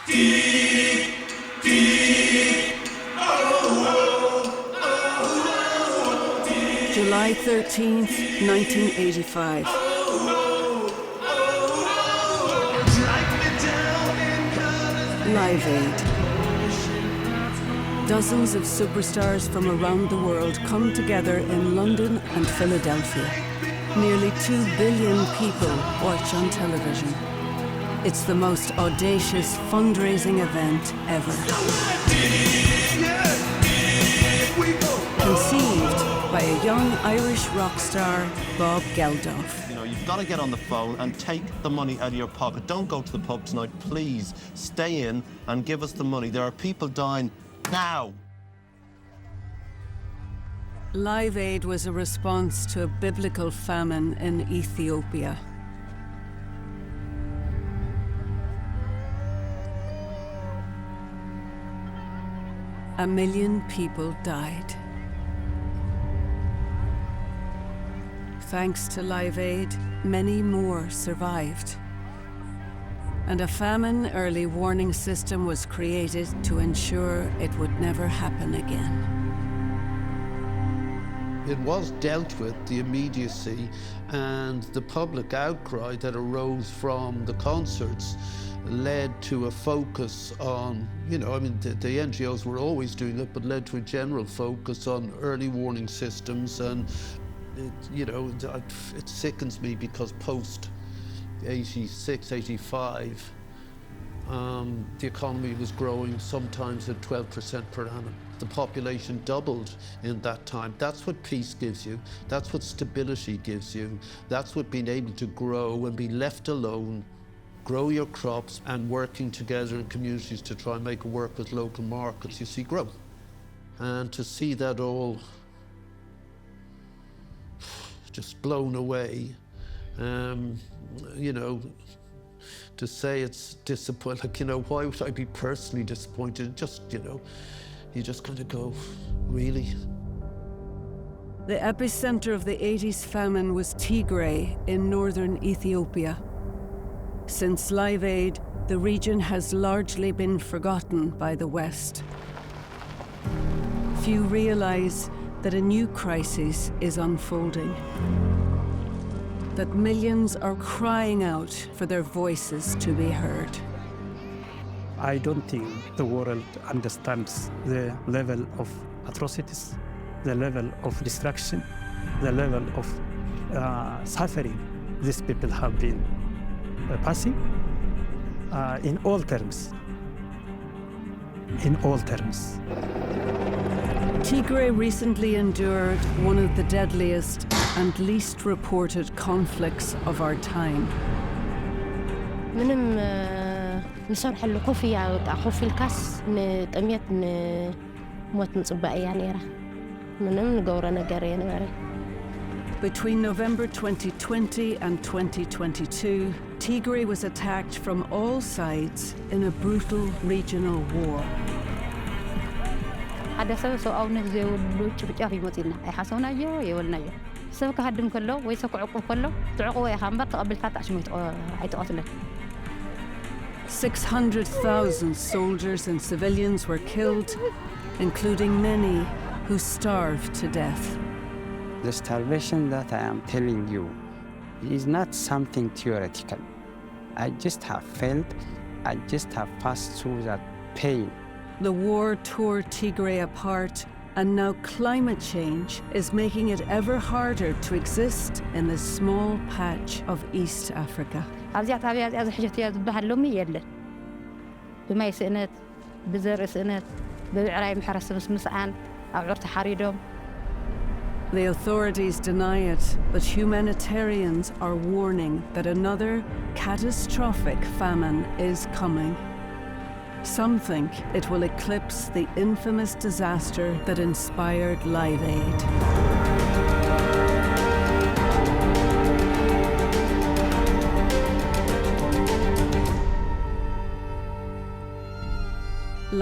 July 13th, 1985. Live Aid. Dozens of superstars from around the world come together in London and Philadelphia. Nearly 2 billion people watch on television. It's the most audacious fundraising event ever. Conceived by a young Irish rock star, Bob Geldof. You know, you've got to get on the phone and take the money out of your pocket. Don't go to the pub tonight, please. Stay in and give us the money. There are people dying now. Live Aid was a response to a biblical famine in Ethiopia. A million people died. Thanks to Live Aid, many more survived. And a famine early warning system was created to ensure it would never happen again. It was dealt with, the immediacy and the public outcry that arose from the concerts led to a focus on, you know, I mean, the NGOs were always doing it, but led to a general focus on early warning systems. And it sickens me because post 86, 85, the economy was growing sometimes at 12% per annum. The population doubled in that time. That's what peace gives you. That's what stability gives you. That's what being able to grow and be left alone, grow your crops, and working together in communities to try and make it work with local markets. You see growth. And to see that all just blown away, to say it's disappointing, like, you know, why would I be personally disappointed? Just, you know, you just kind of go, really? The epicenter of the 80s famine was Tigray in northern Ethiopia. Since Live Aid, the region has largely been forgotten by the West. Few realize that a new crisis is unfolding, that millions are crying out for their voices to be heard. I don't think the world understands the level of atrocities, the level of destruction, the level of suffering these people have been passing in all terms. In all terms. Tigray recently endured one of the deadliest and least reported conflicts of our time. نسرح الخوفي خوفي الكاس نطميت موت نصبايا نيرا منم نغورا نغاري نغاري. Between November 2020 and 2022, Tigray was attacked from all sides in a brutal regional war. ሓደ ሰብ ሰብኣው ንዘይብሉ ጭፍጫፍ ይመጽልና ኣይሓሰብናዮ የወልናዮ ሰብ ከሃድም ከሎ ወይ ሰብ ክዕቁብ ከሎ ትዕቁቦ ኢኻ እምበር ተቐብልካ ተኣሽሞ ኣይተቐትለን 600,000 soldiers and civilians were killed, including many who starved to death. The starvation that I am telling you is not something theoretical. I just have felt, I just have passed through that pain. The war tore Tigray apart, and now climate change is making it ever harder to exist in this small patch of East Africa. ኣብዚኣ ታብያ እዚኣ ዝሕጀት እያ ዝበሃል ሎሚ የለን ብማይ ስእነት ብዘርኢ ስእነት ብብዕራይ ምሕረስ ምስ ምስኣን ኣብዑር ተሓሪዶም. The authorities deny it, but humanitarians are warning that another catastrophic famine is coming. Some think it will eclipse the infamous disaster that inspired Live Aid.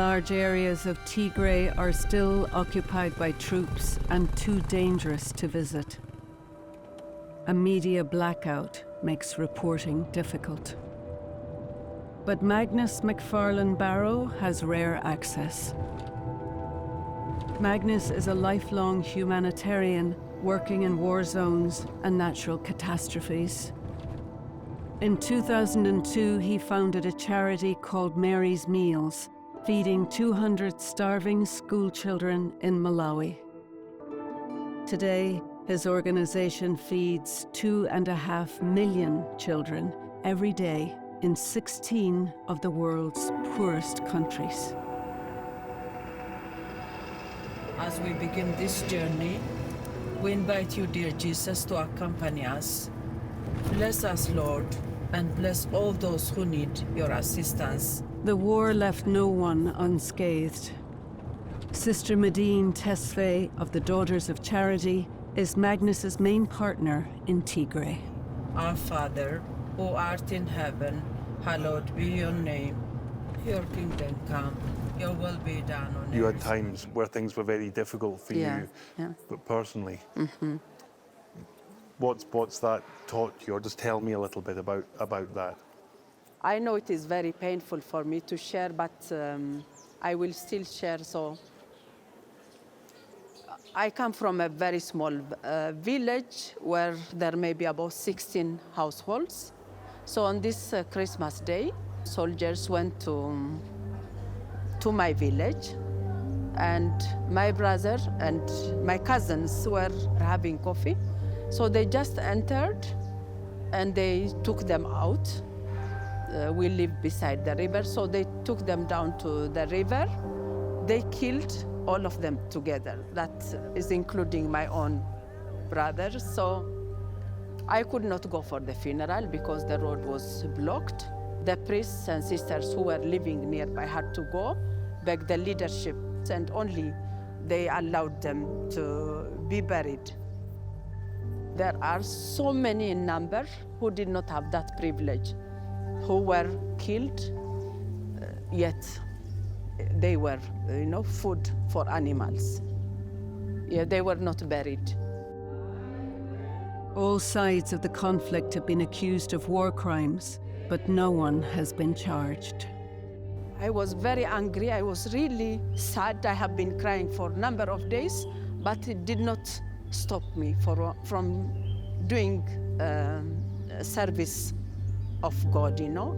Large areas of Tigray are still occupied by troops and too dangerous to visit. A media blackout makes reporting difficult. But Magnus McFarlane Barrow has rare access. Magnus is a lifelong humanitarian working in war zones and natural catastrophes. In 2002, he founded a charity called Mary's Meals, feeding 200 starving school children in Malawi. Today, his organization feeds 2.5 million children every day in 16 of the world's poorest countries. As we begin this journey, we invite you, dear Jesus, to accompany us. Bless us, Lord, and bless all those who need your assistance. The war left no one unscathed. Sister Medine Tesfaye of the Daughters of Charity is Magnus's main partner in Tigray. Our Father, who art in heaven, hallowed be your name. Your kingdom come, your will be done on earth. You had times where things were very difficult for you, but personally. Mm-hmm. What's that taught you, or just tell me a little bit about that? I know it is very painful for me to share, but I will still share. So I come from a very small village where there may be about 16 households. So on this Christmas day, soldiers went to my village, and my brother and my cousins were having coffee. So they just entered and they took them out. We live beside the river, so they took them down to the river. They killed all of them together. That is including my own brother. So I could not go for the funeral because the road was blocked. The priests and sisters who were living nearby had to go, beg the leadership, and only they allowed them to be buried. There are so many in number who did not have that privilege, who were killed, yet they were, food for animals. Yeah, they were not buried. All sides of the conflict have been accused of war crimes, but no one has been charged. I was very angry. I was really sad. I have been crying for a number of days, but it did not stop me from doing service of God,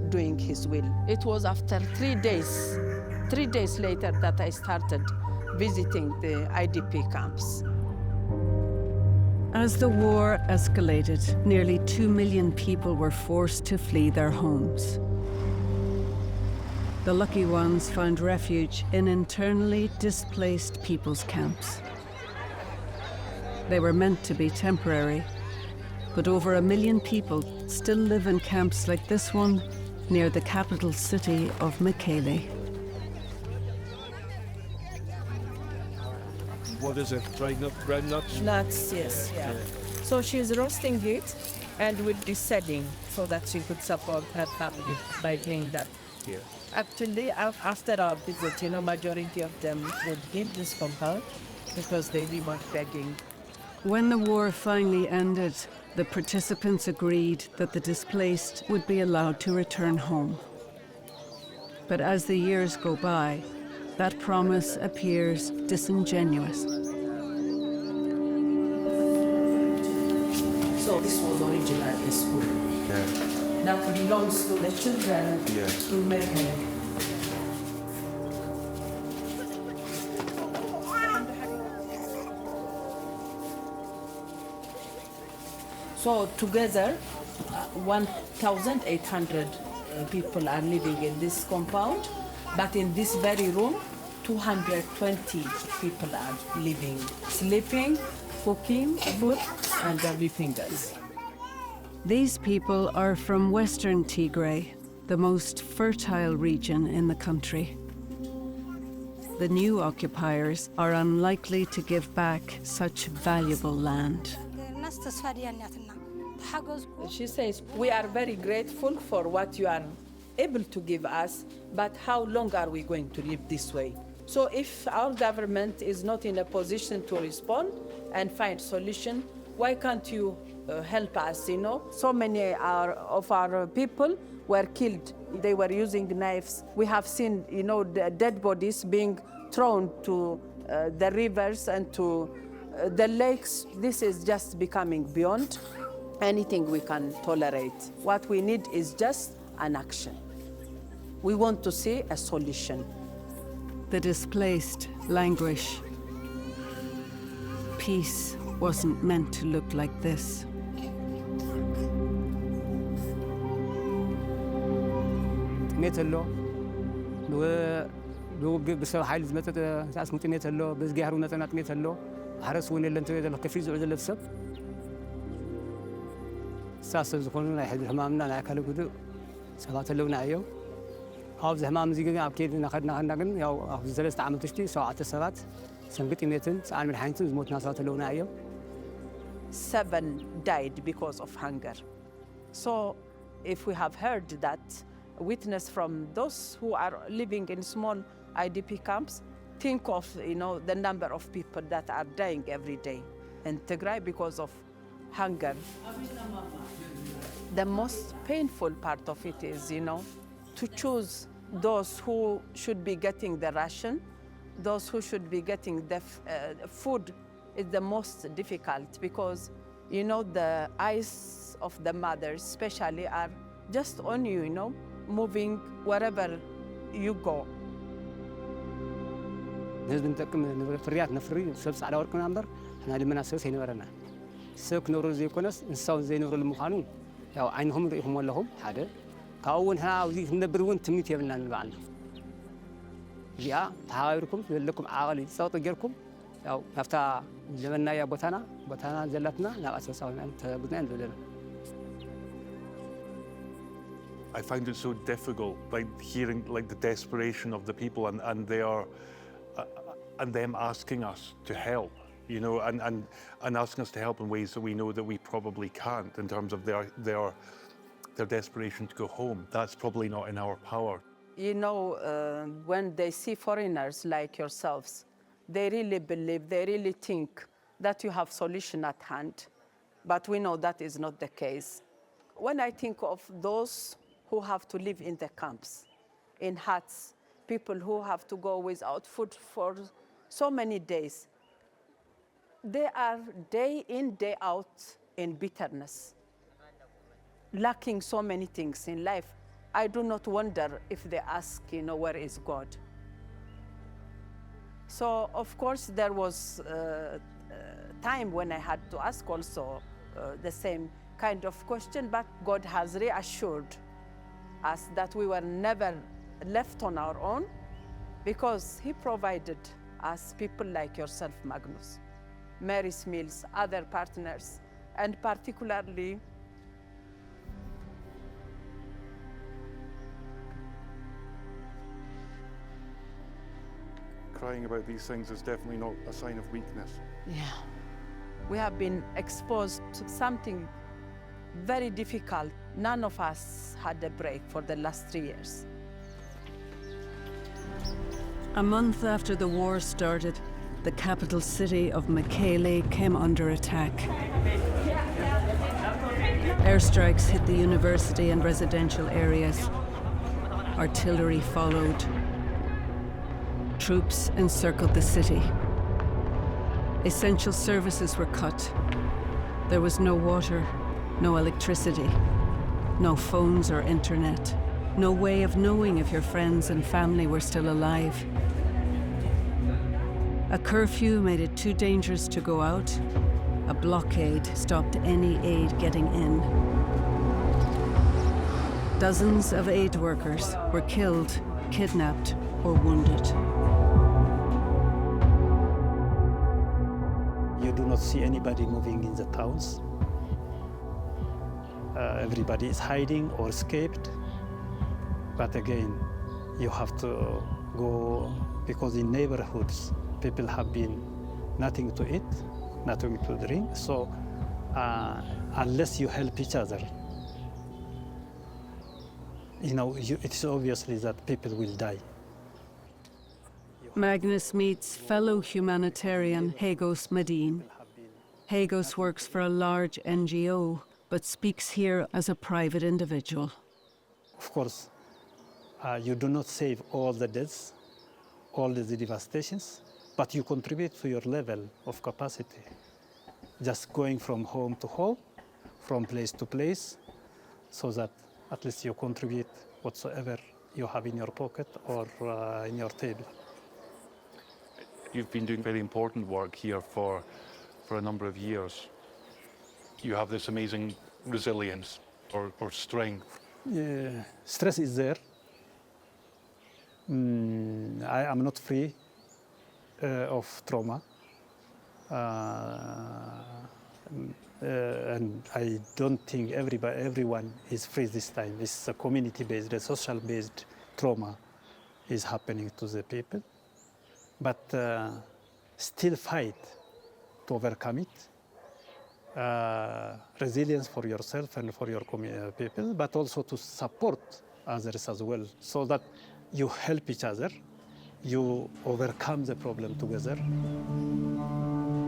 doing His will. It was after 3 days later that I started visiting the IDP camps. As the war escalated, nearly 2 million people were forced to flee their homes. The lucky ones found refuge in internally displaced people's camps. They were meant to be temporary, but over 1 million people still live in camps like this one near the capital city of Mekele. What is it? Dried nuts? Nuts, yes, yeah. So she's roasting it and with the setting so that she could support her family by doing that. Yeah. Actually, after our visit, majority of them would leave this compound because they were begging. When the war finally ended, the participants agreed that the displaced would be allowed to return home. But as the years go by, that promise appears disingenuous. So this was originally a school. Yeah. That belongs to the children to Mekele. So together, 1,800 people are living in this compound, but in this very room, 220 people are living, sleeping, cooking, food, and everything else. These people are from Western Tigray, the most fertile region in the country. The new occupiers are unlikely to give back such valuable land. She says, we are very grateful for what you are able to give us, but how long are we going to live this way? So if our government is not in a position to respond and find solution, why can't you help us, So many of our people were killed. They were using knives. We have seen, the dead bodies being thrown to the rivers and to the lakes. This is just becoming beyond anything we can tolerate. What we need is just an action. We want to see a solution. The displaced languish. Peace wasn't meant to look like this. ጥሜት ኣሎ ብሰብ ሓይሊ ዝመፀ ተኣስሙ ጥሜት ኣሎ ብዝገያሩ መፀና ጥሜት ኣሎ ሓረስ እውን የለን ትበ ዘሎ ከፊ ዝውዕ ዘሎ ሰብ ሳሰብ ዝኾኑ ናይ ሕድሪ ሕማምና ናይ ኣካል ጉዱእ ሰባት ኣለውና እዮም ኣብዚ ሕማም እዚ ግን ኣብ ከይዲ እናኸድና ግን ያው ኣብ 3 ዓመት ውሽጢ 7 ሰባት ሰንጊ ጥሜትን ፀዓን መድሓኒትን ዝሞትና ሰባት ኣለውና እዮም 7 died because of hunger. So if we have heard that witness from those who are living in small IDP camps, think of the number of people that are dying every day in Tigray because of hunger. The most painful part of it is, to choose those who should be getting the ration, those who should be getting the food is the most difficult because, the eyes of the mothers especially are just on you, moving wherever you go. ህዝብ ንጠቅም ፍርያት ነፍሪ ሰብ ፃዕዳ ወርቅና እምበር ሕና ልመና ሰብ ዘይነበረና ሰብ ክነብሩ ዘይኮነስ እንስሳውን ዘይነብሩ ምዃኑ ያው ዓይንኹም ርኢኹም ኣለኹም ሓደ ካብኡ እውን ሕና ኣብዚ ክንነብር እውን ትምኒት የብልና ንበዓልና እዚኣ ተሓባቢርኩም ዘለኩም ዓቐሊ ፀቕጢ ጌርኩም ያው ናብታ ለመናያ ቦታና ዘላትና ናብ ኣሰሳዊና ተጉድና ዘለና I find it so difficult, hearing the desperation of the people and they are, and them asking us to help, and asking us to help in ways that we know that we probably can't in terms of their desperation to go home. That's probably not in our power. When they see foreigners like yourselves, they really believe, they really think that you have solution at hand, but we know that is not the case. When I think of those who have to live in the camps, in huts, people who have to go without food for so many days. They are day in, day out in bitterness, lacking so many things in life. I do not wonder if they ask, where is God? So, of course, there was time when I had to ask also the same kind of question, but God has reassured us that we were never left on our own because He provided us people like yourself, Magnus, Mary's Meals, other partners, and particularly Crying about these things is definitely not a sign of weakness. Yeah. We have been exposed to something very difficult. None of us had a break for the last 3 years. A month after the war started, the capital city of Mekelle came under attack. Airstrikes hit the university and residential areas. Artillery followed. Troops encircled the city. Essential services were cut. There was no water, no electricity, no phones or internet, no way of knowing if your friends and family were still alive. A curfew made it too dangerous to go out. A blockade stopped any aid getting in. Dozens of aid workers were killed, kidnapped, or wounded. You do not see anybody moving in the towns. Everybody is hiding or escaped. But again, you have to go because in neighborhoods, people have been nothing to eat, nothing to drink. So unless you help each other, it's obviously that people will die. Magnus meets fellow humanitarian Hagos Medin. Hagos works for a large NGO, but speaks here as a private individual. Of course, you do not save all the deaths, all the devastations, but you contribute to your level of capacity. Just going from home to home, from place to place, so that at least you contribute whatsoever you have in your pocket or in your table. You've been doing very important work here for a number of years. You have this amazing resilience or strength. Stress is there. I am not free of trauma. And I don't think everyone is free this time. It's a community-based, a social-based trauma is happening to the people. But still fight to overcome it. Resilience for yourself and for your people, but also to support others as well, so that you help each other, you overcome the problem together.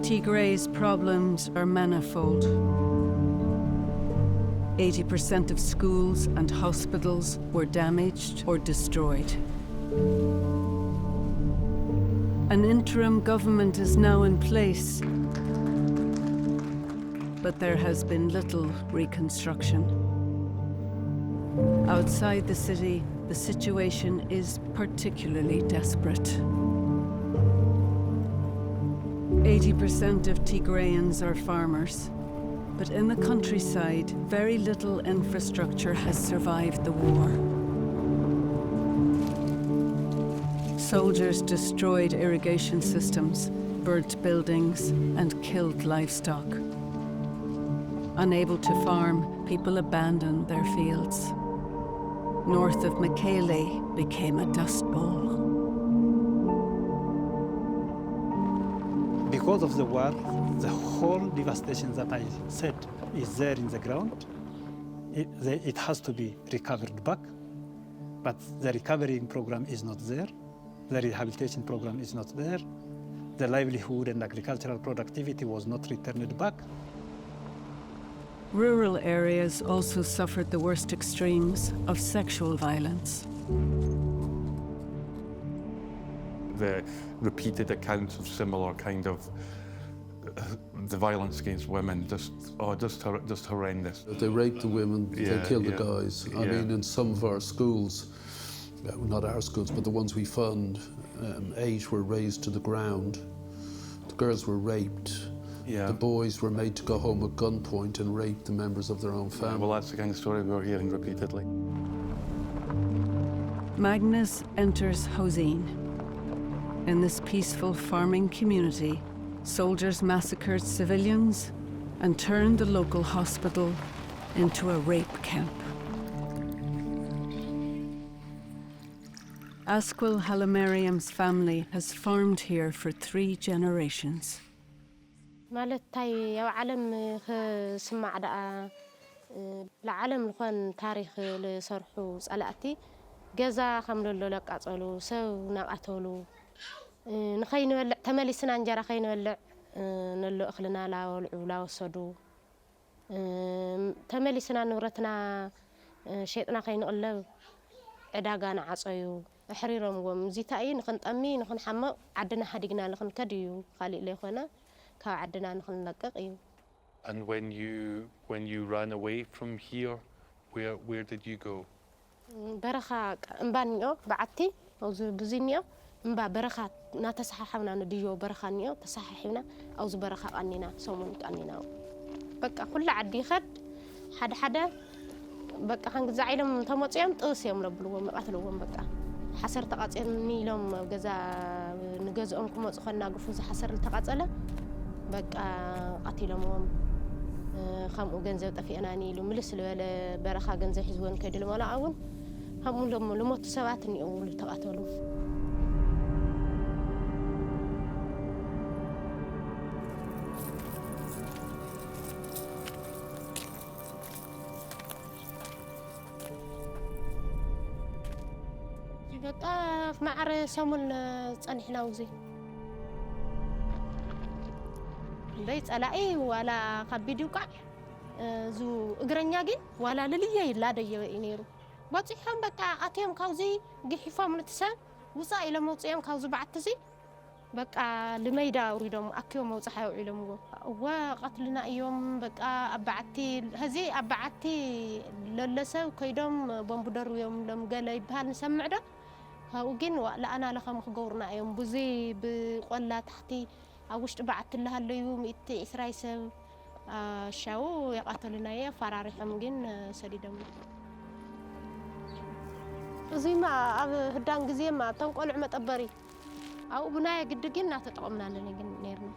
Tigray's problems are manifold. 80% of schools and hospitals were damaged or destroyed. An interim government is now in place, but there has been little reconstruction. Outside the city, the situation is particularly desperate. 80% of Tigrayans are farmers, but in the countryside, very little infrastructure has survived the war. Soldiers destroyed irrigation systems, burnt buildings, and killed livestock. Unable to farm, people abandoned their fields. North of Mekele became a dust bowl. Because of the war, the whole devastation that I said is there in the ground. It has to be recovered back, but the recovery program is not there. The rehabilitation program is not there. The livelihood and agricultural productivity was not returned back. Rural areas also suffered the worst extremes of sexual violence. The repeated accounts of similar kind of the violence against women, just horrendous. They raped the women, they killed the guys. I mean, in some of our schools, not our schools, but the ones we fund, 8 were razed to the ground. The girls were raped. The boys were made to go home at gunpoint and rape the members of their own family. Well, that's the kind of story we were hearing repeatedly. Magnus enters Hoseen. In this peaceful farming community, soldiers massacred civilians and turned the local hospital into a rape camp. Asquil Halamariam's family has farmed here for 3 generations. ማለት ታይ ያው ዓለም ክስማዕ ደኣ ለዓለም ልኾን ታሪክ ዝሰርሑ ጸላእቲ ገዛ ከም ዘሎ ለቃጸሉ ሰብ ናቃተሉ ንኸይንበልዕ ተመሊስና እንጀራ ኸይንበልዕ ነሎ እኽልና ላወልዑ ላወሰዱ ተመሊስና ንብረትና ሸይጥና ኸይንቕለብ ዕዳጋ ናዓፀዩ ኣሕሪሮምዎም እዚታ እዩ ንኽንጠሚ ንኽንሓመቕ ዓድና ሓዲግና ንኽንከድ እዩ ካሊእ ለይኮነ And when you ran away from here, where did you go? برخا امبانيو بعتي او بزينيو امبا برخا ناتسححنا نديو برخا نيو تسححنا او برخا قنينا سومن قنينا بقى كل عدي خد حدا بقى كان زعيلم تمصيام طوسيام لبلوم مقاتلوم بقى حسر تقاصيني لهم غزا نغزኦም كمصخنا غفو حسر تقاصله بقى قتيلهم خمو ገንዘብ ጠፊአናኒ ኢሉ ምልስ ለበለ በረኻ ገንዘብ ሒዝወን ከድል መላውን همهم لموت سبعة يقول تقاتلوا بقى في معر سمون صنحنا وزي بيت ألاقي ولا خبيدي وقع زو إجرنيا جن ولا لليه لا ده ينيرو بطيحهم بقى أتيهم كوزي جحيفهم نتسا وصا إلى موصيهم كوزي بعتزي بقى لميدا أريدهم أكيو موصحة وعلم وقتلنا يوم بقى أبعتي هذه أبعتي للسا وكيدهم بمبدر يوم لم قال يبهال نسمع ده وجن لا أنا لخم خجورنا يوم بزي بقلا تحتي أوش بعت لها اليوم إسرائيل شاو يقتلنا يا فراري حمجن سديدهم زي ما هدان زي ما تنقل عمت أبري أو بناية قد جنا تطعمنا لنا نيرنا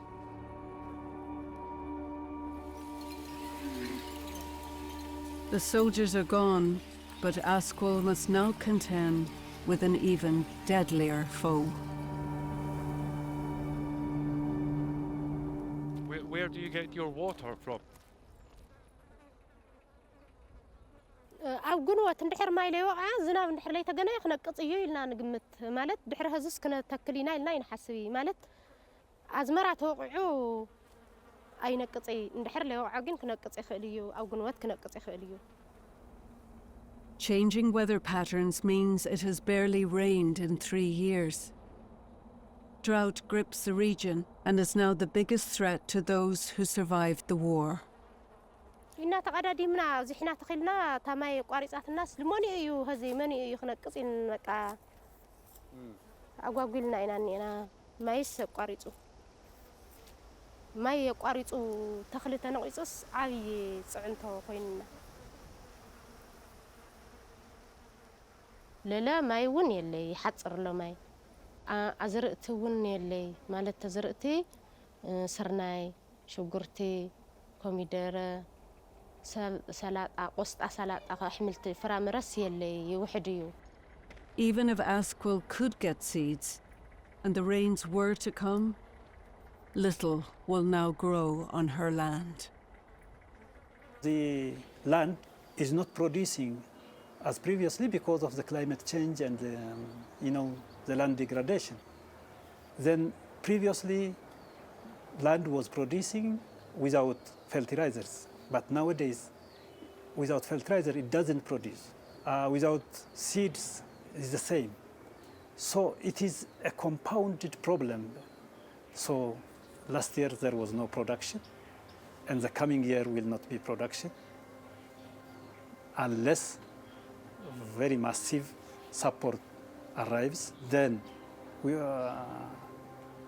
The soldiers are gone, but Asquil must now contend with an even deadlier foe. Where do you get your water from? أو قنوة ندحر ماي لي وقع زناب ندحر لي تجنا يخنا قطعيو إلنا نقمت مالت دحر هزس كنا تكلينا إلنا ينحسبي مالت أزمرة توقعو أي نقطعي ندحر لي وقع جن كنا قطعي خليو أو قنوة كنا قطعي خليو. Changing weather patterns means it has barely rained in 3 years. Drought grips the region and is now the biggest threat to those who survived the war. إننا تقدر منا زي حنا تخيلنا تماي قارئات الناس لماني أيو هذي ماني أيو خنا قصين مكا أقولنا إننا ما يس قارئتو ما يقارئتو تخلت أنا قصص عالي صعنته خينا لا ما يون يلي حتصر له ماي أزرقت ون يلي مالت تزرقتي سرناي شجرتي كوميدرة سلطة قسطة سلطة حملت فرامرس يلي يوحديو. Even if Asquil could get seeds and the rains were to come, little will now grow on her land. The land is not producing as previously because of the climate change and the land degradation. Then previously land was producing without fertilizers, but nowadays without fertilizer it doesn't produce. Without seeds is the same. So it is a compounded problem. So last year there was no production, and the coming year will not be production unless very massive support arrives. Then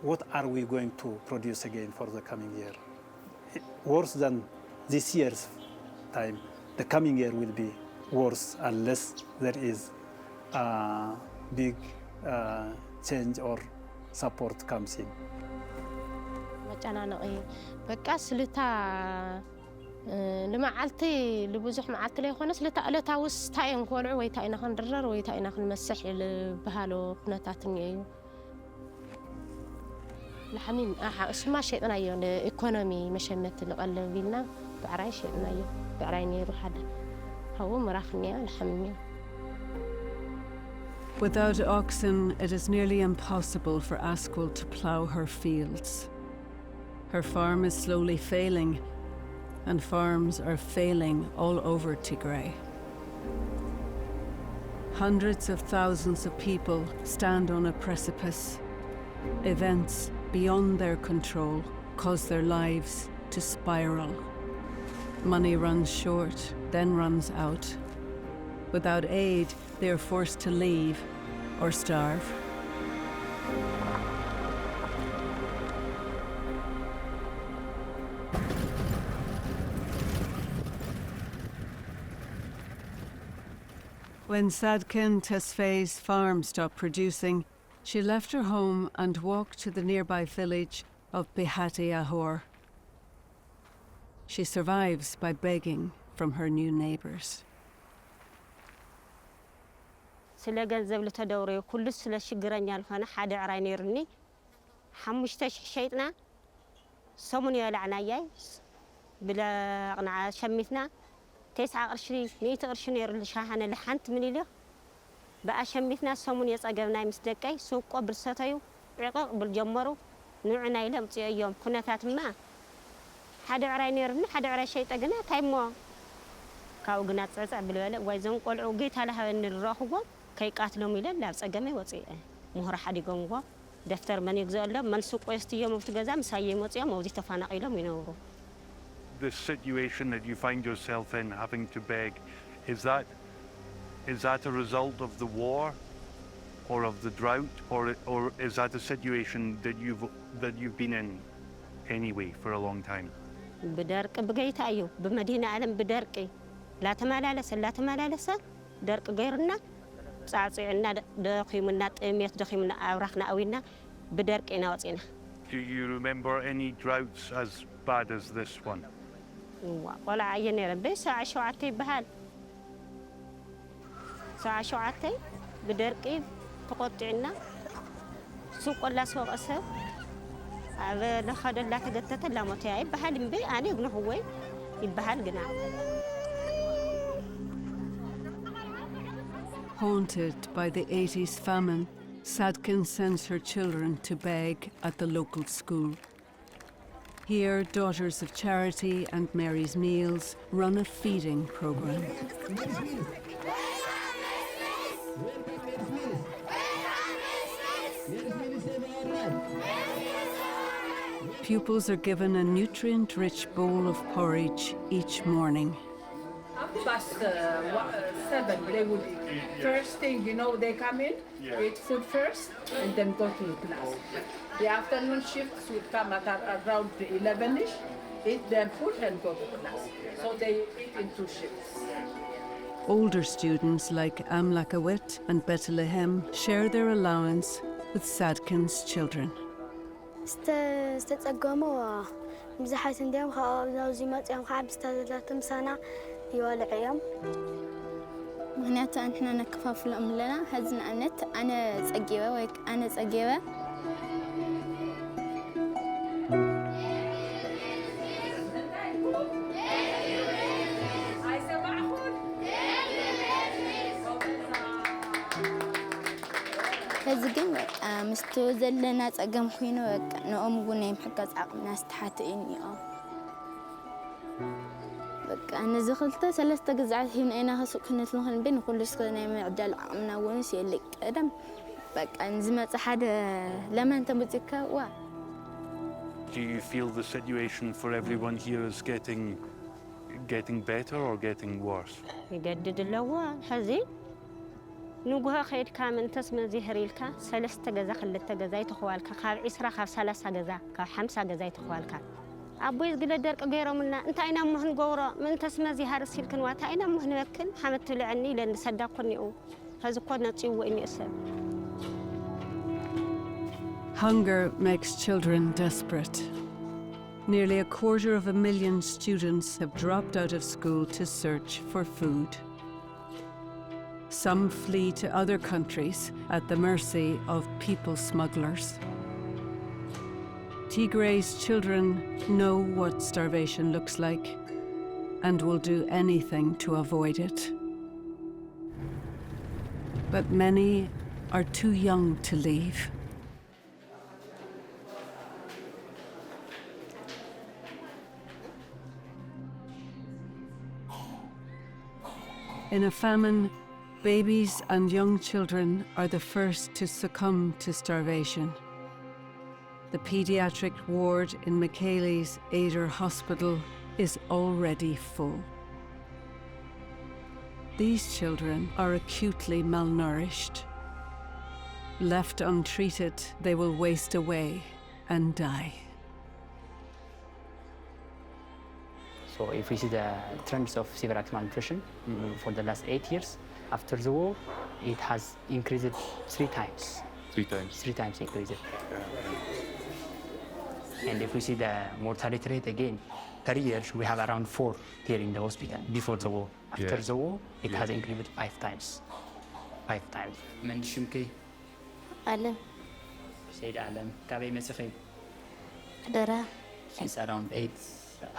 what are we going to produce again for the coming year? Worse than this year's time. The coming year will be worse unless there is a big change or support comes in. بقى سلتا لما عالتي لبوزح معالتي لي خونس لتا ألتا وستاين كولع ويتاينا خندرر ويتاينا خنمسح بهالو نتاتنيو لحمين اسمع شيء أنا يون إيكونومي مشمت القلب بينا بعراي شيء أنا يون بعرايني روح هذا هو مراخني الحمية. Without oxen, it is nearly impossible for Asquil to plough her fields. Her farm is slowly failing, and farms are failing all over Tigray. Hundreds of thousands of people stand on a precipice. Events beyond their control cause their lives to spiral. Money runs short, then runs out. Without aid, they are forced to leave or starve. When Sadkin Tesfaye's farm stopped producing, she left her home and walked to the nearby village of Bihati Ahor. She survives by begging from her new neighbors. سلا جنزب لتدوري كل سلا شجرني الفنا حد عرانيرني حمشتش شيطنا سمون يا لعنايا بلا قناع شمتنا 29 100 قرش نير لشاحنا لحنت من له بقى شمتنا سمون يصقبنا مصدقاي سوق برستايو عقق بالجمرو نوعنا يلم يوم كنا تاتما حد عرانيرني حد عرا شيطنا تايمو كاو جنات صعصع بالولا ويزون قلعو جيت على هذا الراخو كي قاتلهم إلى لا صقمي وصي مهر حد يقوموا دفتر من يجزء له من سوق يستيوم وفتجزام سايم وصيام وزي تفانق إلهم ينوروا. The situation that you find yourself in, having to beg, is that a result of the war, or of the drought, or is that a situation that you've been in anyway for a long time? بدرك بقيت أيو بمدينة عالم بدركي لا تمالالس درك غيرنا صاصعنا دخيمنا ميت دخيمنا أوراقنا أوينا بدرك إنا وصينا. Do you remember any droughts as bad as this one? ولا عيني ربي ساعة شوعتي بحال ساعة شوعتي بدركي تقطعنا سوق ولا سوق أسر هذا لخد لا تقطعت لا متعب بحال مبي أنا ابن هو يبحال جنا. Haunted by the 80s famine, Sadkin sends her children to beg at the local school. Here, Daughters of Charity and Mary's Meals run a feeding program. Pupils are given a nutrient-rich bowl of porridge each morning. Past 7, they would eat. First thing, they come in, eat food first, and then go to class. The afternoon shifts would come at around 11ish, eat their food and go to class. So they eat in 2 shifts. Older students like Amlakawit and Bethlehem share their allowance with Sadkin's children. استتصقموا مزحات نديم خاو زيمات يوم خاب استلاتم سنة يولع يوم مهنيات إحنا نكفاف لنا هزنا النت أنا تسقيبه ويك أنا تسقيبه هزقم مستوزل لنا تسقم خينه ويك نقوم قلنا يمحكز عقلنا استحاتيني أنا زخلته 3 جزعات هنا أنا هسوق كنت لهن بين كل شيء أنا معدل عمنا ونسي اللي قدم بق أنزمت حدا لما أنت بتكا وا. Do you feel the situation for everyone here is getting better or getting worse? يجدد اللوا حزين نوجها خير كامن تسمى زهريلك 3 جزا خلت جزاي تخوالك خاب 10 خاب 3 جزا خاب 5 جزاي تخوالك أبوي يقول درك غيره منا أنت أين مهن جورا من تسمى زهار السلك نواتا أين مهن وكن حمدت لعني لأن صدقني أو هذا قدنا تيو إني أسر. Hunger makes children desperate. Nearly 250,000 students have dropped out of school to search for food. Some flee to other countries at the mercy of people smugglers. Tigray's children know what starvation looks like and will do anything to avoid it. But many are too young to leave. In a famine, babies and young children are the first to succumb to starvation. The pediatric ward in Michele's Aider Hospital is already full. These children are acutely malnourished. Left untreated, they will waste away and die. So if we see the trends of severe acute malnutrition for the last 8 years, after the war, it has increased 3 times. 3 times? 3 times increased. And if we see the mortality rate again, per year, we have around 4 here in the hospital before the war. After the war, it has increased 5 times. 5 times. من شمكي؟ ألم. سيد ألم. كابي مسخي؟ درا. It's around 8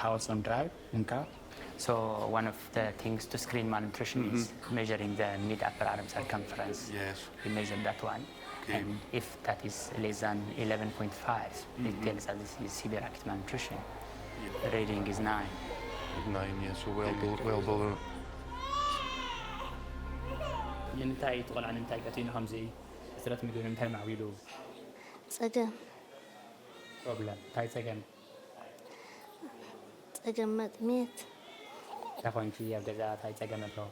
hours on drive in car. So one of the things to screen malnutrition is measuring the mid-upper arm circumference. Yes. We measure that one. Okay. And if that is less than 11.5, it tells us this is severe acute malnutrition. The rating is 9. 9, yes, so well below. ينتهي تقول عن انتهي كاتين خمسة سرت مدون انتهي مع ويلو صدام problem تاي سكن صدام مات تكون كي يبدأ تاي سكن الرو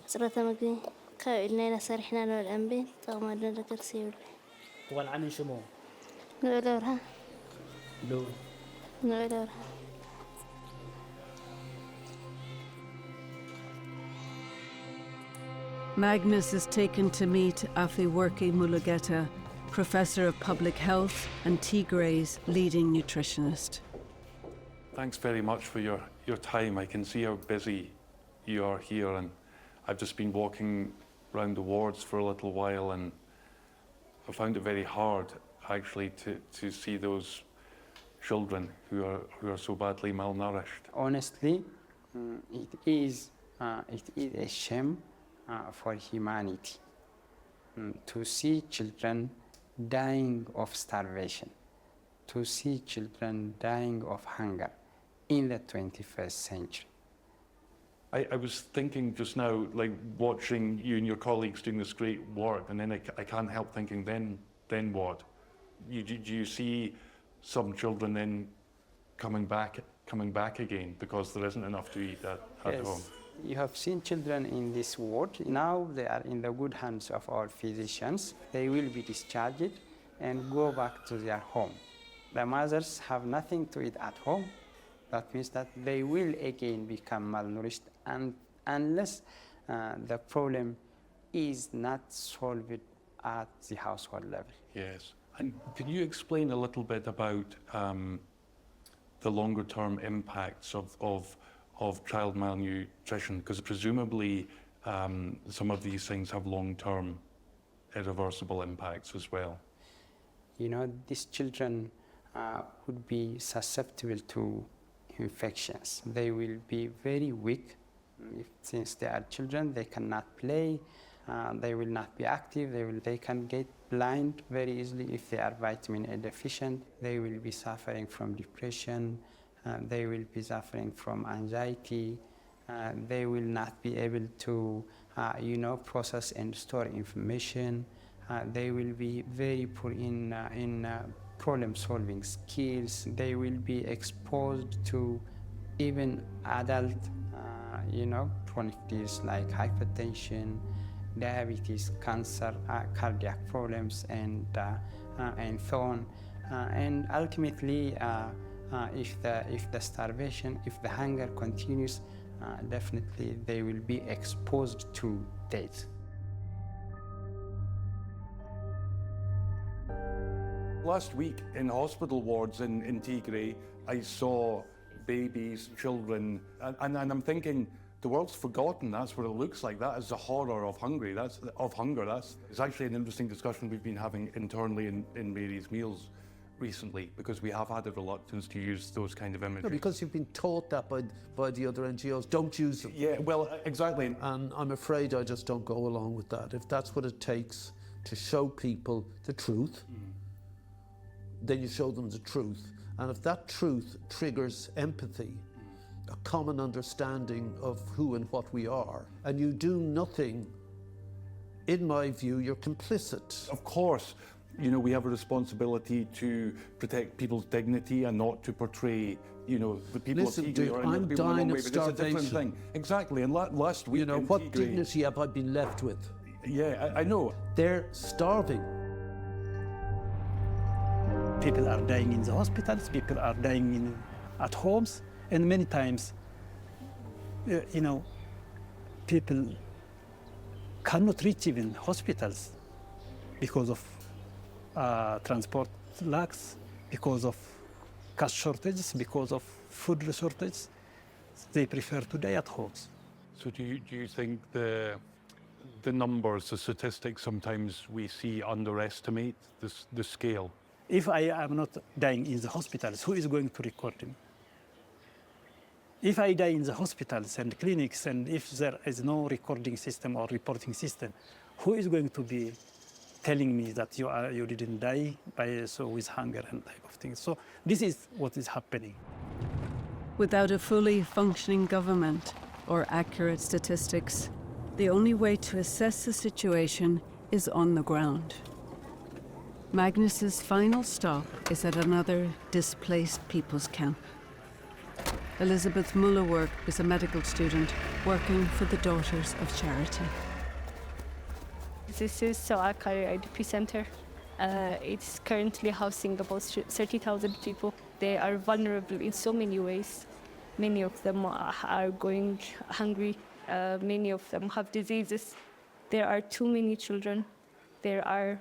سرت مقدي كايلنا سرحنا له الأنبين طغما دنا كرسي تقول عن شمو نقولها لو نقولها Magnus is taken to meet Afewerki Mulugeta, Professor of Public Health and Tigray's leading nutritionist. Thanks very much for your time. I can see how busy you are here, and I've just been walking around the wards for a little while, and I found it very hard actually to see those children who are so badly malnourished. Honestly, it is a shame for humanity to see children dying of starvation, to see children dying of hunger in the 21st century. I was thinking just now, like watching you and your colleagues doing this great work, and then I can't help thinking, then what? Do you see some children then coming back again because there isn't enough to eat at home? You have seen children in this ward. Now they are in the good hands of our physicians. They will be discharged and go back to their home. The mothers have nothing to eat at home. That means that they will again become malnourished, and unless the problem is not solved at the household level. Yes. And can you explain a little bit about the longer term impacts of child malnutrition? Because presumably some of these things have long-term irreversible impacts as well. You know, these children would be susceptible to infections. They will be very weak. Since they are children, they cannot play, they will not be active, they can get blind very easily if they are vitamin A deficient. They will be suffering from depression, they will be suffering from anxiety, they will not be able to process and store information. They will be very poor in problem-solving skills. They will be exposed to even adult chronic diseases like hypertension, diabetes, cancer, cardiac problems, and so on. And ultimately, if the starvation, if the hunger continues, definitely they will be exposed to death. Last week in hospital wards in Tigray, I saw babies, children, and I'm thinking, the world's forgotten. That's what it looks like. That is the horror of hunger. It's actually an interesting discussion we've been having internally in Mary's Meals recently, because we have had a reluctance to use those kind of imagery. No, because you've been taught that by the other NGOs. Don't use them. Yeah, well, exactly. And I'm afraid I just don't go along with that. If that's what it takes to show people the truth, then you show them the truth. And if that truth triggers empathy, a common understanding of who and what we are, and you do nothing, in my view, you're complicit. Of course, we have a responsibility to protect people's dignity and not to portray, the people Listen, of Tigray dude, or I'm people dying in of It's a different starvation. thing. Exactly, and last week in what Tigray, dignity have I been left with? Yeah, I know. They're starving. People are dying in the hospitals, people are dying at homes, and many times, people cannot reach even hospitals because of transport lacks, because of cash shortages, because of food shortages. They prefer to die at homes. So do you think the numbers, the statistics sometimes we see underestimate the scale? If I am not dying in the hospitals, who is going to record me? If I die in the hospitals and clinics, and if there is no recording system or reporting system, who is going to be telling me that you didn't die with hunger and type of things? So this is what is happening. Without a fully functioning government or accurate statistics, The only way to assess the situation is on the ground. Magnus's final stop is at another displaced people's camp. Elizabeth Mullerwork is a medical student working for the Daughters of Charity. This is Soakari IDP Center. It's currently housing about 30,000 people. They are vulnerable in so many ways. Many of them are going hungry. Many of them have diseases. There are too many children. There are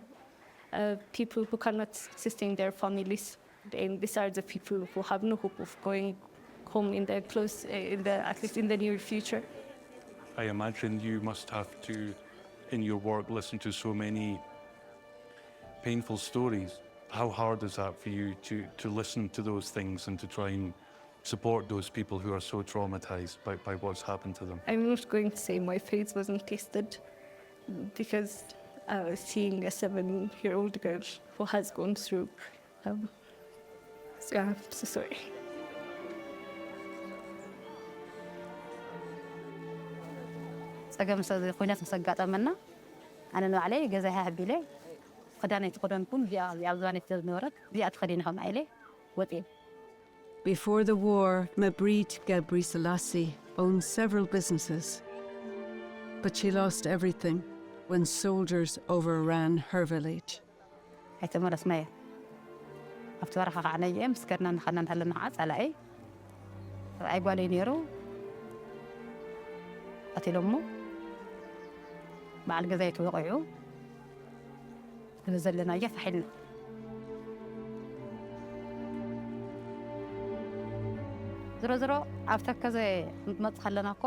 people who cannot sustain their families. And these are the people who have no hope of going home at least in the near future. I imagine you must have to, in your work, listen to so many painful stories. How hard is that for you to listen to those things and to try and support those people who are so traumatized by what's happened to them? I'm not going to say my face wasn't tested, because seeing a 7-year-old girl who has gone through, so I'm so sorry. ፀገም ኩነት ንሰጋጠመና ኣነ ንባዕለይ ገዛይ ሃቢለ ክዳነይ ተኸደንኩን ኣብ ዝባነይ ዝነበረት እዚኣ ተኸዲነ ከም ኢለ ወፅየ Before the war, Mabrit Gebrselassie owned several businesses. But she lost everything when soldiers overran her village. ኣይተመለስና እየ ኣብቲ በረኻ ከዓነ እየ ምስ ከድና ንኸድና እንተለና ከዓ ፀላኢ ሰብኣይ ጓለይ ነይሩ ቀቲሎሞ በዓል ገዛይ ተወቂዑ ዘለና እየ ፈሒልና ዝሮ ኣብ ተከዘ እንትመፅእ ከለና እኮ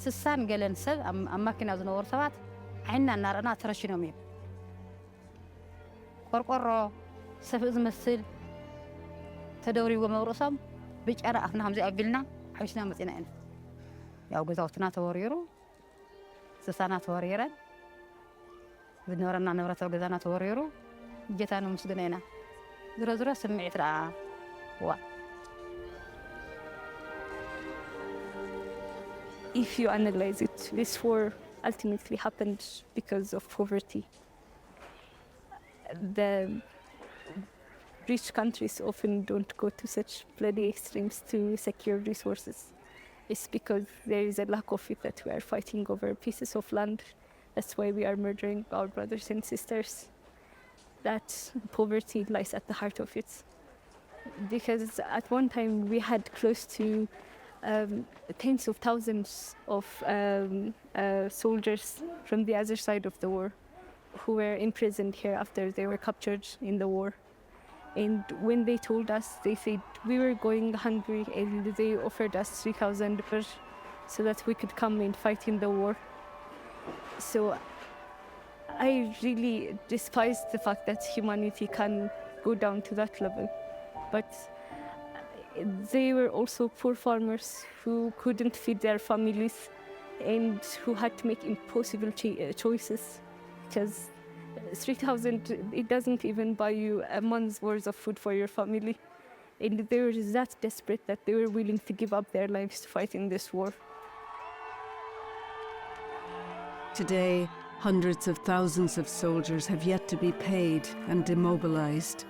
ስሳን ገለን ሰብ ኣብ ማኪና ዝነበሩ ሰባት ዓይንና እናርአና ተረሽኖም እዮም ቆርቆሮ ሰፍእ ዝመስል ተደውሪዎ መብርእሶም ብጨራ ኣፍና ከምዚ ኣቢልና ሓዊስና መፂና ኢና ያው ገዛውትና ተወሪሩ ስሳና ተወሪረን ዝነበረና ንብረት ኣብ ገዛና ተወሪሩ ጌታ ነመስግና ኢና ዝሮ ስምዒት ረኣ ዋ If you analyze it, this war ultimately happened because of poverty. The rich countries often don't go to such bloody extremes to secure resources. It's because there is a lack of it that we are fighting over pieces of land. That's why we are murdering our brothers and sisters. That poverty lies at the heart of it. Because at one time we had close to tens of thousands of soldiers from the other side of the war who were imprisoned here after they were captured in the war. And when they told us, they said we were going hungry and they offered us 3,000 per so that we could come and fight in the war. So I really despise the fact that humanity can go down to that level. But they were also poor farmers who couldn't feed their families and who had to make impossible choices because 3,000, it doesn't even buy you a month's worth of food for your family. And they were that desperate that they were willing to give up their lives to fight in this war. Today, hundreds of thousands of soldiers have yet to be paid and demobilized.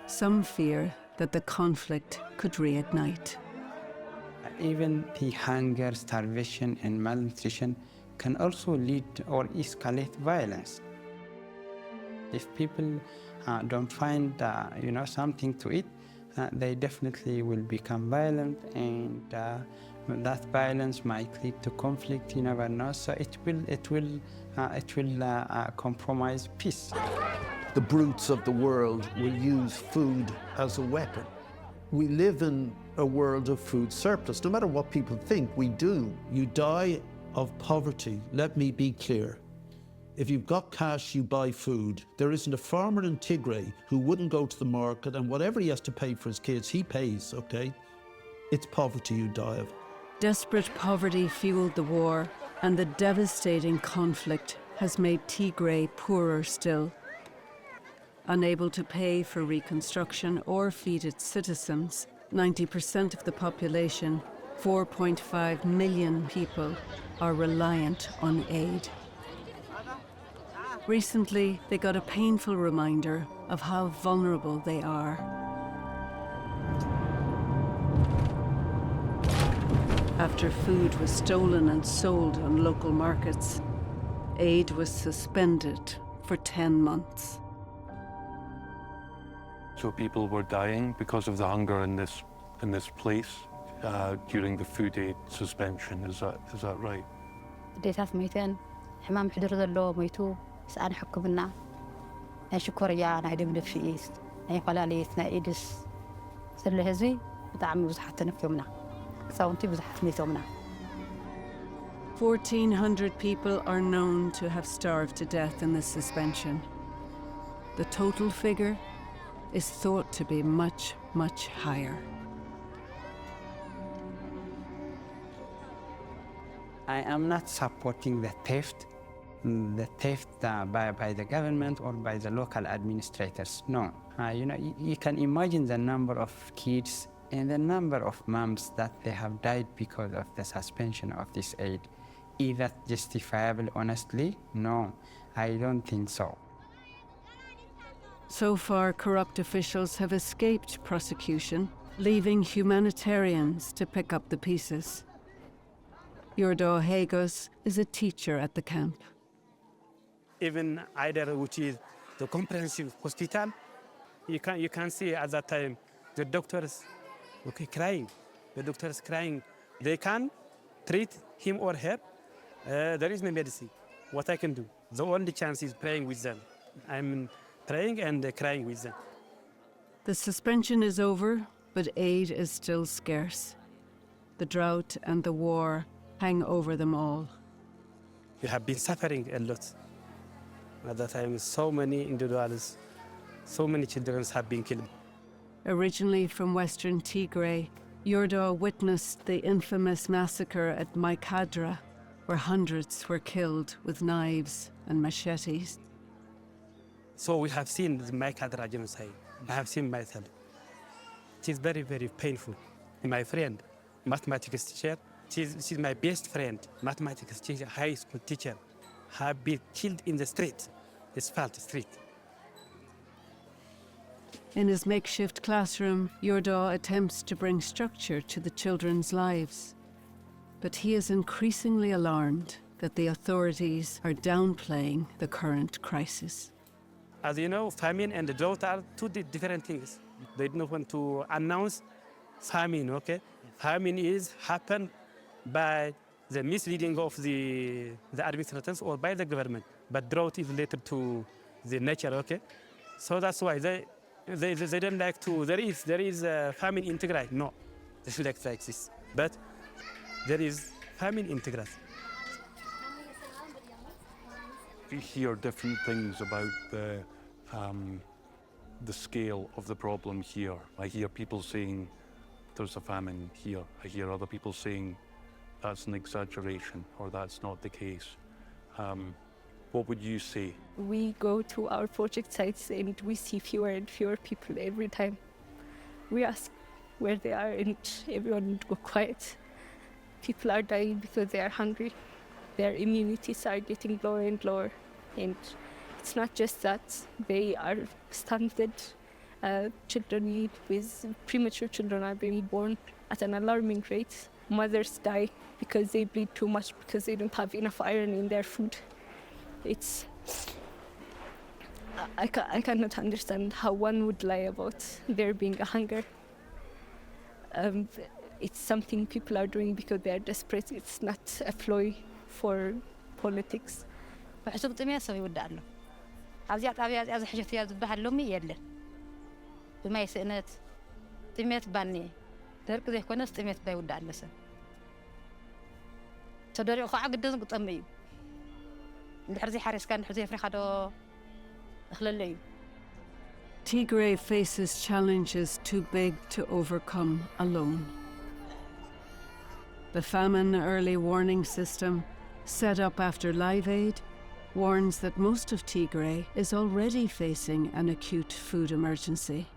Some fear that the conflict could reignite. Even the hunger, starvation, and malnutrition can also lead or escalate violence. If people don't find, something to eat, they definitely will become violent, and that violence might lead to conflict. You never know. So it will compromise peace. The brutes of the world will use food as a weapon. We live in a world of food surplus. No matter what people think, we do. You die of poverty. Let me be clear. If you've got cash, you buy food. There isn't a farmer in Tigray who wouldn't go to the market, and whatever he has to pay for his kids, he pays, okay? It's poverty you die of. Desperate poverty fueled the war, and the devastating conflict has made Tigray poorer still. Unable to pay for reconstruction or feed its citizens, 90% of the population 4.5 million people are reliant on aid. Recently, they got a painful reminder of how vulnerable they are. After food was stolen and sold on local markets, aid was suspended for 10 months. So people were dying because of the hunger in this place during the food aid suspension. Is that right? ديتات ميتين حمام حضر ذلو ميتو سأنا حكمنا شكر يا أنا عدم نفسيست أي قلاليت نايدس سر هزي بتعمل بزحت نفيمنا صوتي بزحت ميتومنا. 1,400 people are known to have starved to death in this suspension. The total figure is thought to be much, much higher. I am not supporting the theft by the government or by the local administrators. No, you can imagine the number of kids and the number of moms that they have died because of the suspension of this aid. Is that justifiable, honestly? No, I don't think so. So far, corrupt officials have escaped prosecution, leaving humanitarians to pick up the pieces. Yurdo Hagos is a teacher at the camp. Even either which is the comprehensive hospital, you can see at that time the doctors crying. The doctors crying. They can treat him or her. There is no medicine. What I can do? The only chance is praying with them. I'm praying and crying with them. The suspension is over, but aid is still scarce. The drought and the war hang over them all. You have been suffering a lot. At that time, so many individuals, so many children have been killed. Originally from western Tigray, Yurdo witnessed the infamous massacre at Maikadra, where hundreds were killed with knives and machetes. So we have seen the Maikadra genocide. I have seen myself. It is very, very painful. My friend, mathematics teacher, she's my best friend, mathematics teacher, high school teacher, have been killed in the street, asphalt street. In his makeshift classroom, Yurdo attempts to bring structure to the children's lives. But he is increasingly alarmed that the authorities are downplaying the current crisis. As you know, famine and the drought are two different things. They don't want to announce famine, okay? Famine is happened by the misleading of the administrators or by the government, but drought is related to the nature, okay? So that's why they don't like to, there is a famine in Tigray. No, they should act like this. But there is famine in Tigray. We hear different things about the scale of the problem here. I hear people saying there's a famine here. I hear other people saying that's an exaggeration or that's not the case. What would you say? We go to our project sites and we see fewer and fewer people every time. We ask where they are and everyone would go quiet. People are dying because they are hungry. Their immunities are getting lower and lower. And it's not just that, they are stunted. Children with premature children are being born at an alarming rate. Mothers die because they bleed too much because they don't have enough iron in their food. I cannot understand how one would lie about there being a hunger. It's something people are doing because they are desperate. It's not a ploy for politics. وحسب طمية سوي ودعله. عزيات عزيات عز حاجة فيها ذبح لومي يلا. بما يسأنت طمية باني. ترك ذي كونس طمية باي ودعله سن. تدري أخو عقد دزن قطمي. الحرزي حارس كان حرزي أفريقيا دو خلالي. Tigray faces challenges too big to overcome alone. The famine early warning system, set up after Live Aid, warns that most of Tigray is already facing an acute food emergency.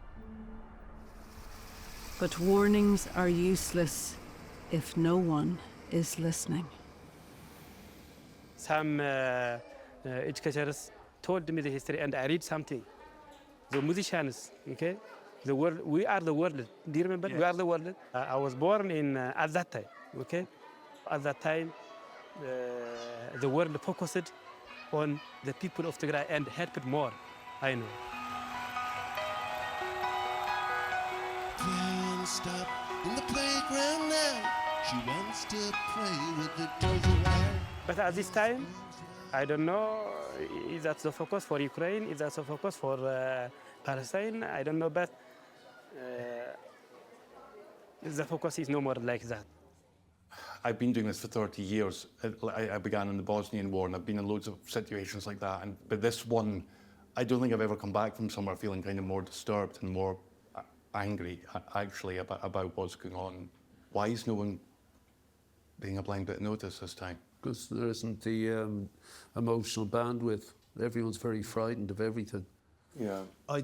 But warnings are useless if no one is listening. Some educators told me the history, and I read something. The musicians, okay, the world. We are the world. Do you remember? Yes. We are the world. I was born in at that time, okay. At that time, the world focused on the people of Tigray and helped more. I know. Can't stop in the playground now. She wants to play with the toys around. But at this time, I don't know, is that the focus for Ukraine? Is that the focus for Palestine? I don't know, but the focus is no more like that. I've been doing this for 30 years. I began in the Bosnian War, and I've been in loads of situations like that. But this one, I don't think I've ever come back from somewhere feeling kind of more disturbed and more angry, actually, about what's going on. Why is no one being a blind bit notice this time? Because there isn't the emotional bandwidth. Everyone's very frightened of everything. Yeah. I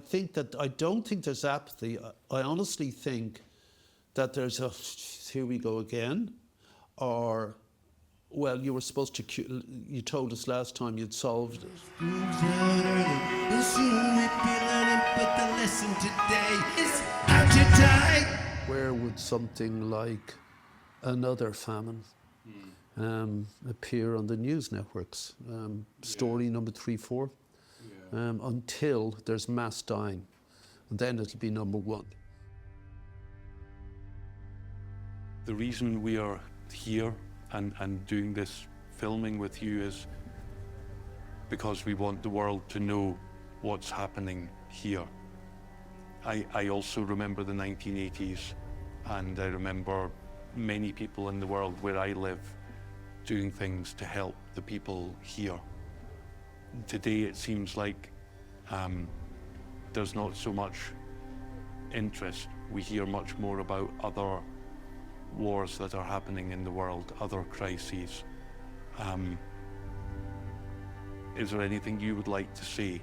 don't think there's apathy. I honestly think that there's a, here we go again, or, well, you were supposed to, you told us last time you'd solved it. Where would something like another famine appear on the news networks? Story number 3, 4, until there's mass dying, and then it'll be number 1. The reason we are here and doing this filming with you is because we want the world to know what's happening here. I also remember the 1980s, and I remember many people in the world where I live doing things to help the people here. Today it seems like there's not so much interest. We hear much more about other wars that are happening in the world, other crises. Is there anything you would like to say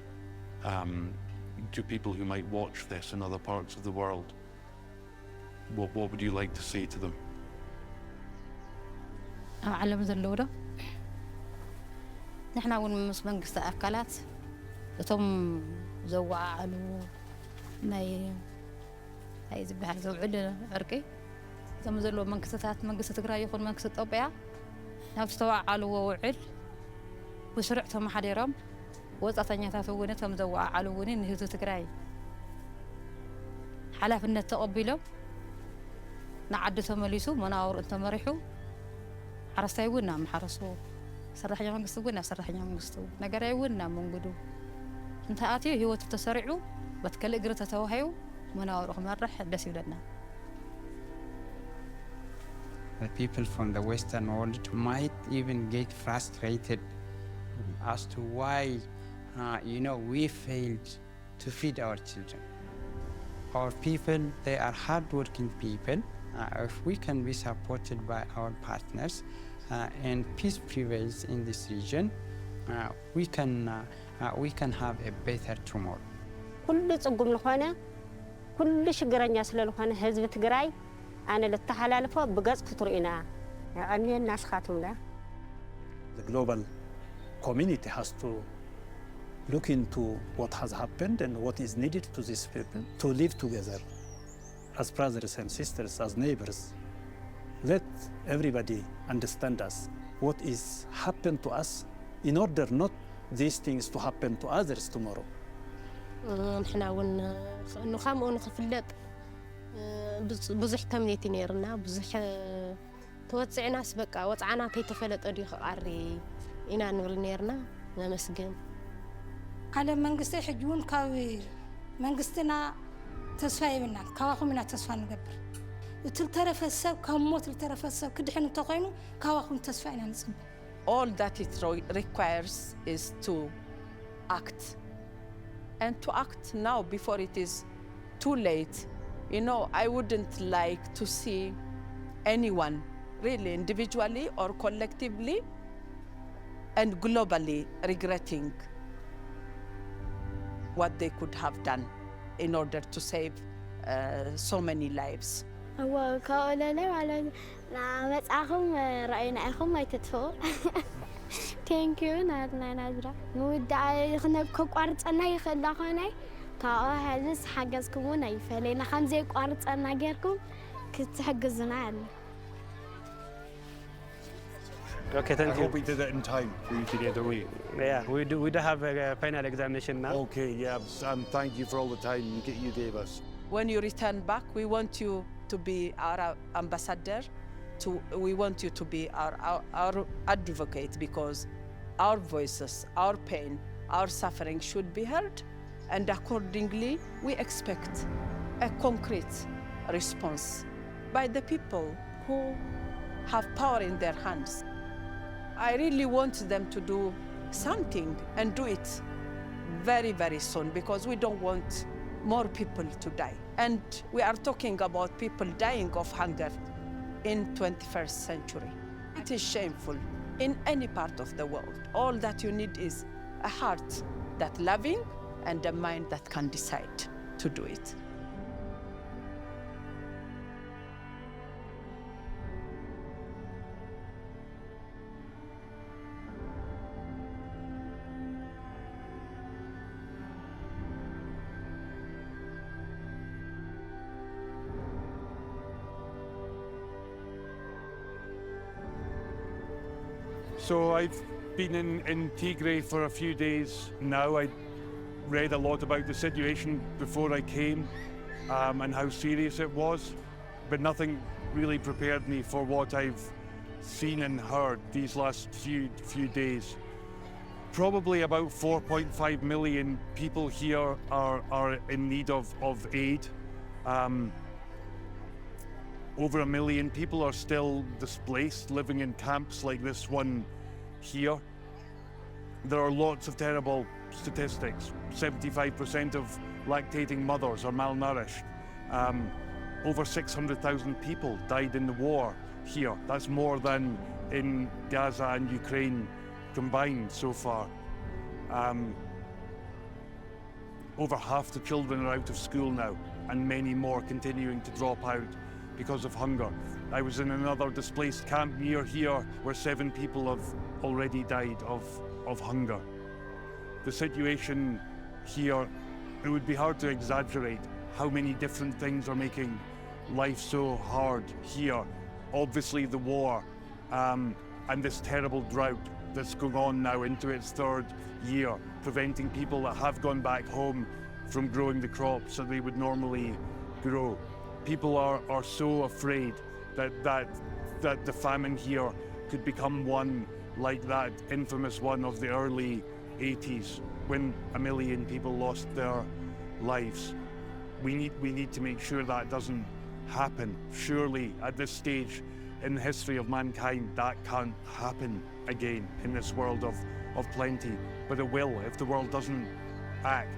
to people who might watch this in other parts of the world? What would you like to say to them? ዓለም ዘለዎ ዶ ንሕና እውን ምስ መንግስቲ ኣካላት እቶም ዘዋዓሉ ናይ ዝበሃል ዘውዕል ዕርቂ እቶም ዘለዎ መንግስትታት መንግስቲ ትግራይ ይኹን መንግስቲ ኢትዮጵያ ናብ ዝተዋዓልዎ ውዕል ብስሩዕ ተመሓዲሮም ወፃተኛታት እውን እቶም ዘዋዓሉ እውን ንህዝቢ ትግራይ ሓላፍነት ተቐቢሎም ንዓዲ ተመሊሱ መናብሩ እንተመሪሑ ሓረስታይ እውን ናብ ማሕረሱ ሰራሕተኛ መንግስቲ እውን ናብ ሰራሕተኛ መንግስቱ ነገራይ እውን ናብ መንገዱ እንታይ ኣትዩ ህይወቱ ተሰሪዑ በትከል እግሪ ተተዋሂዩ መናብሩ ክመርሕ ደስ ይብለና። The people from the Western world might even get frustrated as to why, we failed to feed our children. Our people, they are hardworking people. If we can be supported by our partners and peace prevails in this region, we can have a better tomorrow. كل صقم لخانة كل شجرة سل لخانة حزب تجراي أنا للتحالفة بجز كترينا يعني الناس خاتمنا. The global community has to look into what has happened and what is needed to these people to live together as brothers and sisters, as neighbors. Let everybody understand us, what is happened to us, in order not these things to happen to others tomorrow. نحنا نخام ونخفلت بزح كمنيتي نيرنا بزح توسعنا سبقا وصعنا كيتفلت ادي قاري إنا نقول نيرنا نمسجن على منقستي حجون كاوي منقستنا تسفاي منا كواخو منا تسفا نقبر وتلترف السب كموت تلترف السب كدحين تقينو كواخو تسفاينا نصب. All that it requires is to act, and to act now before it is too late. I wouldn't like to see anyone really individually or collectively and globally regretting what they could have done in order to save so many lives. هو كأولنا ولا نعمت أخم رأينا أخم ما تدفو thank you نادنا نادرة نودع خنا كقارت أنا يخلى خنا كأه هذا حجزكم يفعلنا خمسة قارت أنا غيركم كنت حجزنا عنا. Okay, thank you. I hope we did it in time for you to get away. Yeah, we do have a final examination now. Okay, yeah, and thank you for all the time you gave us. When you return back, we want you to be our ambassador. We want you to be our advocate, because our voices, our pain, our suffering should be heard. And accordingly, we expect a concrete response by the people who have power in their hands. I really want them to do something and do it very, very soon, because we don't want more people to die. And we are talking about people dying of hunger in 21st century. It is shameful in any part of the world. All that you need is a heart that's loving and a mind that can decide to do it. So I've been in Tigray for a few days now. I read a lot about the situation before I came and how serious it was, but nothing really prepared me for what I've seen and heard these last few days. Probably about 4.5 million people here are in need of aid. Over 1 million people are still displaced, living in camps like this one here. There are lots of terrible statistics. 75% of lactating mothers are malnourished. Over 600,000 people died in the war here. That's more than in Gaza and Ukraine combined so far. Over half the children are out of school now, and many more continuing to drop out because of hunger. I was in another displaced camp near here where 7 people have already died of hunger. The situation here, it would be hard to exaggerate how many different things are making life so hard here. Obviously the war and this terrible drought that's going on now into its 3rd year, preventing people that have gone back home from growing the crops that they would normally grow. People are so afraid that the famine here could become one like that infamous one of the early 80s, when 1 million people lost their lives. We need to make sure that doesn't happen. Surely at this stage in the history of mankind, that can't happen again in this world of plenty. But it will if the world doesn't act.